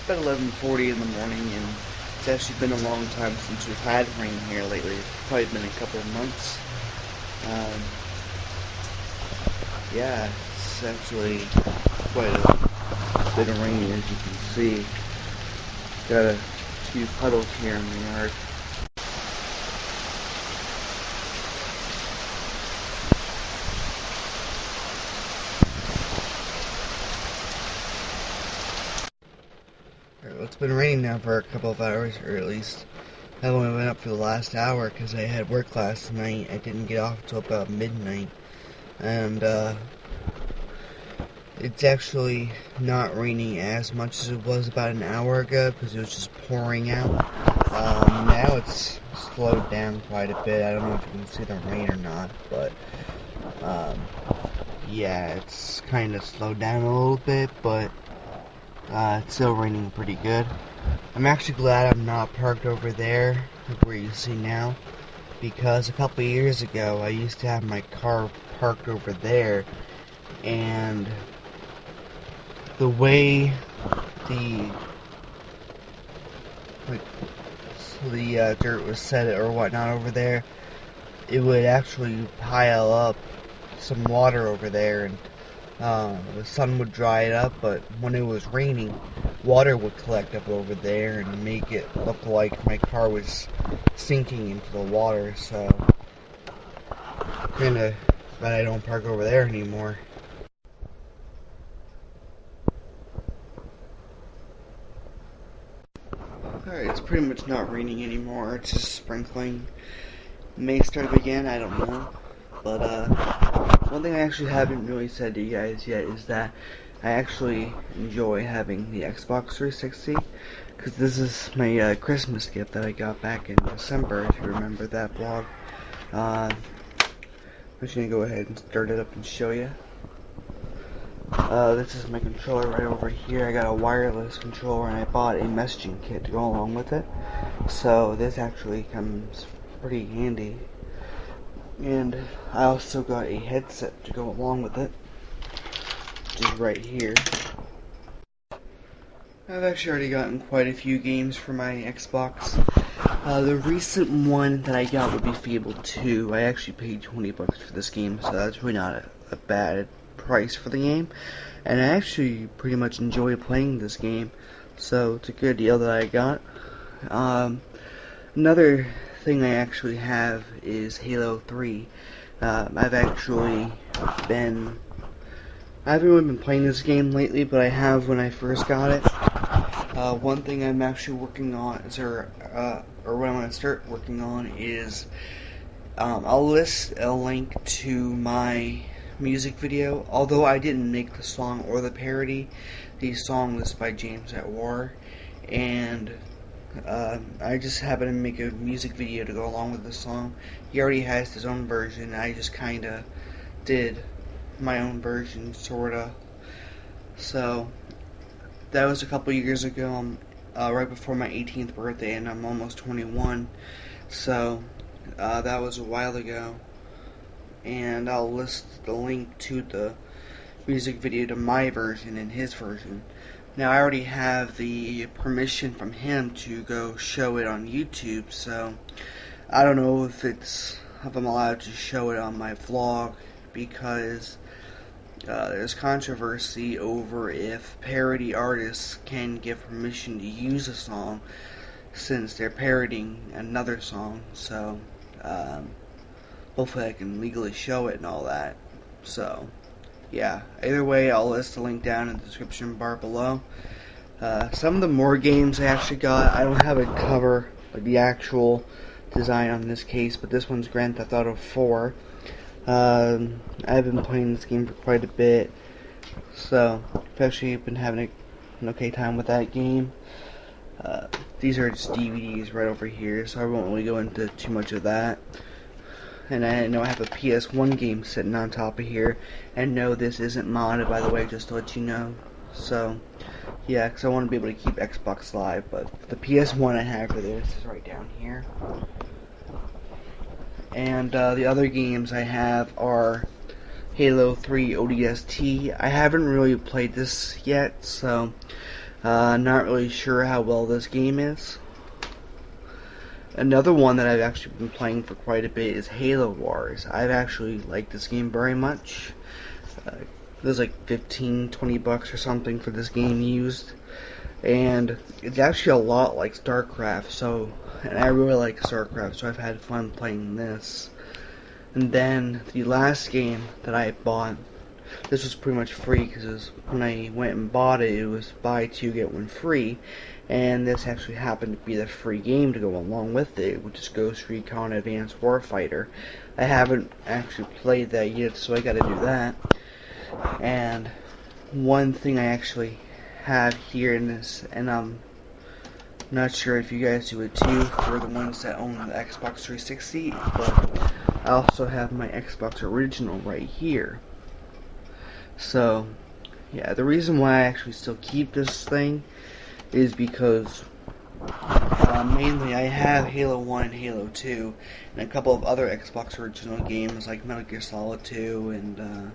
It's about 11:40 in the morning, and it's actually been a long time since we've had rain here lately. It's probably been a couple of months. Um, yeah, it's actually quite a bit of rain, as you can see. Got a few puddles here in the yard. Well, it's been raining now for a couple of hours, or at least I've only been up for the last hour because I had work last night. I didn't get off until about midnight, and it's actually not raining as much as it was about an hour ago because it was just pouring out. Now it's slowed down quite a bit. I don't know if you can see the rain or not, but yeah, it's kind of slowed down a little bit, but it's still raining pretty good. I'm actually glad I'm not parked over there, where you see now, because a couple of years ago I used to have my car parked over there, and the way the dirt was set or whatnot over there, it would actually pile up some water over there, and the sun would dry it up, but when it was raining, water would collect up over there and make it look like my car was sinking into the water. So kinda glad I don't park over there anymore. Alright, it's pretty much not raining anymore, it's just sprinkling. It may start again, I don't know. But one thing I actually haven't really said to you guys yet is that I actually enjoy having the Xbox 360, because this is my Christmas gift that I got back in December, if you remember that vlog. I'm just going to go ahead and start it up and show you. This is my controller right over here. I got a wireless controller, and I bought a messaging kit to go along with it. So this actually comes pretty handy. And I also got a headset to go along with it, which is right here. I've actually already gotten quite a few games for my Xbox. The recent one that I got would be Fable 2. I actually paid $20 for this game, so that's really not a bad price for the game. And I actually pretty much enjoy playing this game, so it's a good deal that I got. Another thing I actually have is Halo 3. I haven't really been playing this game lately, but I have when I first got it. One thing I'm actually working on or what I'm going to start working on is, I'll list a link to my music video. Although I didn't make the song or the parody, the song was by James at War, and I just happened to make a music video to go along with the song. He already has his own version. I just kinda did my own version, sorta. So that was a couple years ago, right before my 18th birthday, and I'm almost 21. So that was a while ago, and I'll list the link to the music video to my version and his version. Now, I already have the permission from him to go show it on YouTube, so I don't know if I'm allowed to show it on my vlog, because there's controversy over if parody artists can give permission to use a song since they're parodying another song. So hopefully I can legally show it and all that. So yeah, either way, I'll list the link down in the description bar below. Some of the more games I actually got, I don't have a cover, like the actual design on this case, but this one's Grand Theft Auto 4. I've been playing this game for quite a bit, so I've actually been having an okay time with that game. These are just DVDs right over here, so I won't really go into too much of that. And I know I have a PS1 game sitting on top of here. And no, this isn't modded, by the way, just to let you know. So, yeah, because I want to be able to keep Xbox Live. But the PS1 I have for this is right down here. And the other games I have are Halo 3 ODST. I haven't really played this yet, so Not really sure how well this game is. Another one that I've actually been playing for quite a bit is Halo Wars. I've actually liked this game very much. It was like 15, 20 bucks or something for this game used. And it's actually a lot like StarCraft, and I really like StarCraft, so I've had fun playing this. And then the last game that I bought, this was pretty much free because when I went and bought it, it was buy two get one free, and this actually happened to be the free game to go along with it, which is Ghost Recon Advanced Warfighter. I haven't actually played that yet, so I got to do that. And one thing I actually have here in this, and I'm not sure if you guys do it too for the ones that own the Xbox 360, but I also have my Xbox original right here. So, yeah, the reason why I actually still keep this thing is because mainly I have Halo 1 and Halo 2 and a couple of other Xbox original games like Metal Gear Solid 2, and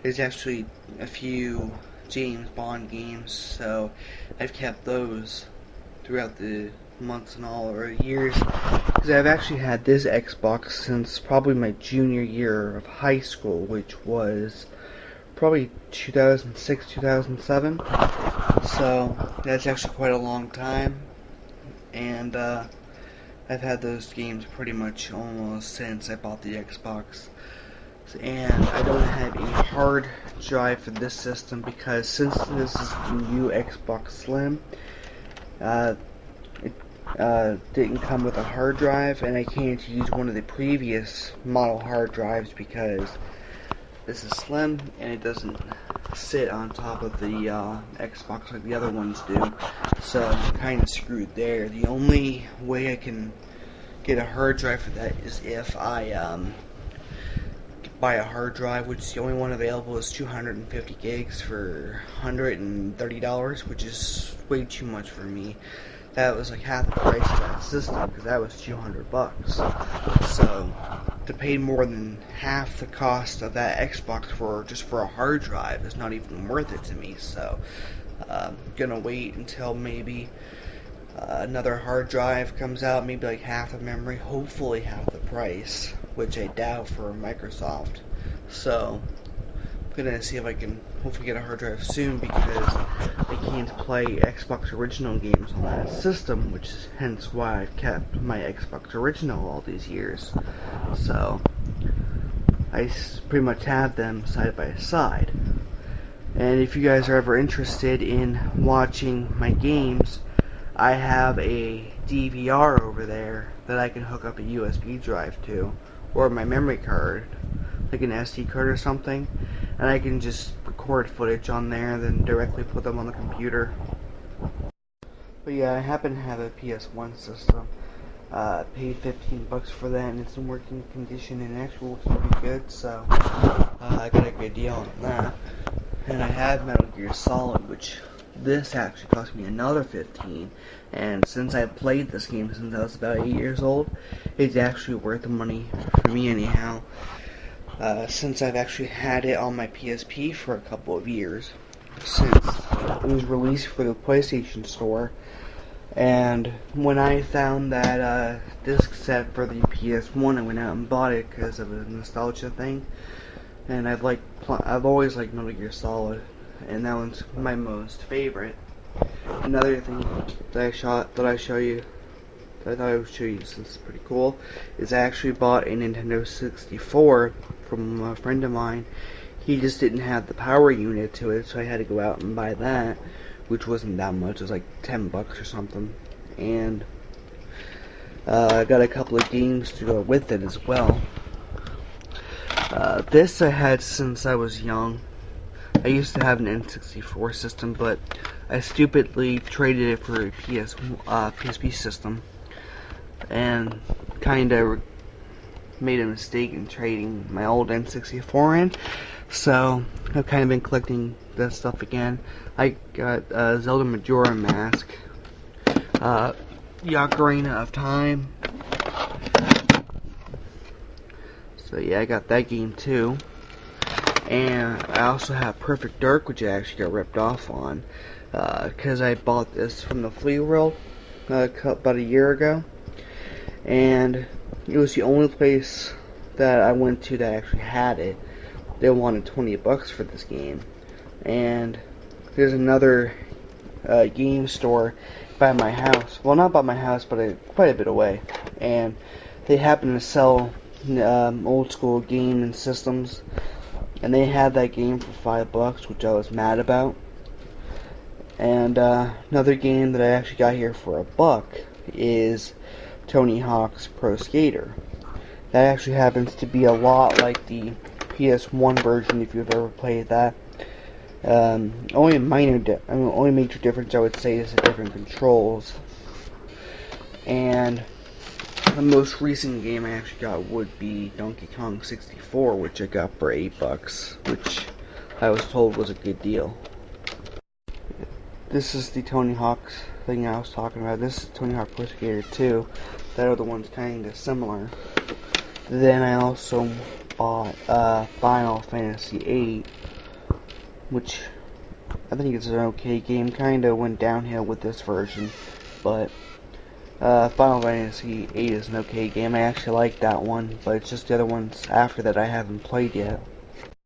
there's actually a few James Bond games, so I've kept those throughout the months and all or years, because I've actually had this Xbox since probably my junior year of high school, which was probably 2006, 2007, so that's actually quite a long time, and I've had those games pretty much almost since I bought the Xbox. And I don't have a hard drive for this system because since this is the new Xbox Slim, it didn't come with a hard drive, and I can't use one of the previous model hard drives because this is slim and it doesn't sit on top of the Xbox like the other ones do, so I'm kind of screwed there. The only way I can get a hard drive for that is if I buy a hard drive, which the only one available is 250 gigs for $130, which is way too much for me. That was like half the price of that system because that was 200 bucks. So to pay more than half the cost of that Xbox for just for a hard drive is not even worth it to me. So I'm gonna wait until maybe another hard drive comes out, maybe like half the memory, hopefully half the price, which I doubt for Microsoft. So I'm gonna see if I can hopefully get a hard drive soon because I can't play Xbox original games on that system, which is hence why I've kept my Xbox original all these years. So I pretty much have them side by side. And if you guys are ever interested in watching my games, I have a DVR over there that I can hook up a USB drive to, or my memory card, like an SD card or something, and I can just record footage on there and then directly put them on the computer. But yeah, I happen to have a PS1 system. Paid 15 bucks for that, and it's in working condition and actually looks pretty good, so I got a good deal on that. And I have Metal Gear Solid, which this actually cost me another 15, and since I played this game since I was about 8 years old, it's actually worth the money for me anyhow, since I've actually had it on my PSP for a couple of years, since it was released for the PlayStation Store. And when I found that disc set for the PS1, I went out and bought it because of a nostalgia thing. And I've always liked Metal Gear Solid, and that one's my most favorite. Another thing that I thought I would show you, since it's pretty cool, is I actually bought a Nintendo 64 from a friend of mine. He just didn't have the power unit to it, so I had to go out and buy that, which wasn't that much. It was like 10 bucks or something. And I got a couple of games to go with it as well. This I had since I was young. I used to have an N64 system, but I stupidly traded it for a PSP system, and kinda made a mistake in trading my old N64 in. So I've kind of been collecting that stuff again. I got Zelda Majora Mask, the Ocarina of Time. So yeah, I got that game too. And I also have Perfect Dark, which I actually got ripped off on. because I bought this from the flea world about a year ago, and it was the only place that I went to that actually had it. They wanted $20 for this game, and there's another game store by my house. Well, not by my house, but quite a bit away, and they happen to sell old school game and systems, and they had that game for $5, which I was mad about. And another game that I actually got here for $1 is Tony Hawk's Pro Skater. That actually happens to be a lot like the PS1 version, if you've ever played that. Only major difference I would say is the different controls. And the most recent game I actually got would be Donkey Kong 64, which I got for $8, which I was told was a good deal. This is the Tony Hawk's thing I was talking about. This is Tony Hawk Pro Skater 2. That are the ones kind of similar. Then I also bought Final Fantasy VIII, which I think it's an okay game. Kind of went downhill with this version, but Final Fantasy VIII is an okay game. I actually like that one, but it's just the other ones after that I haven't played yet.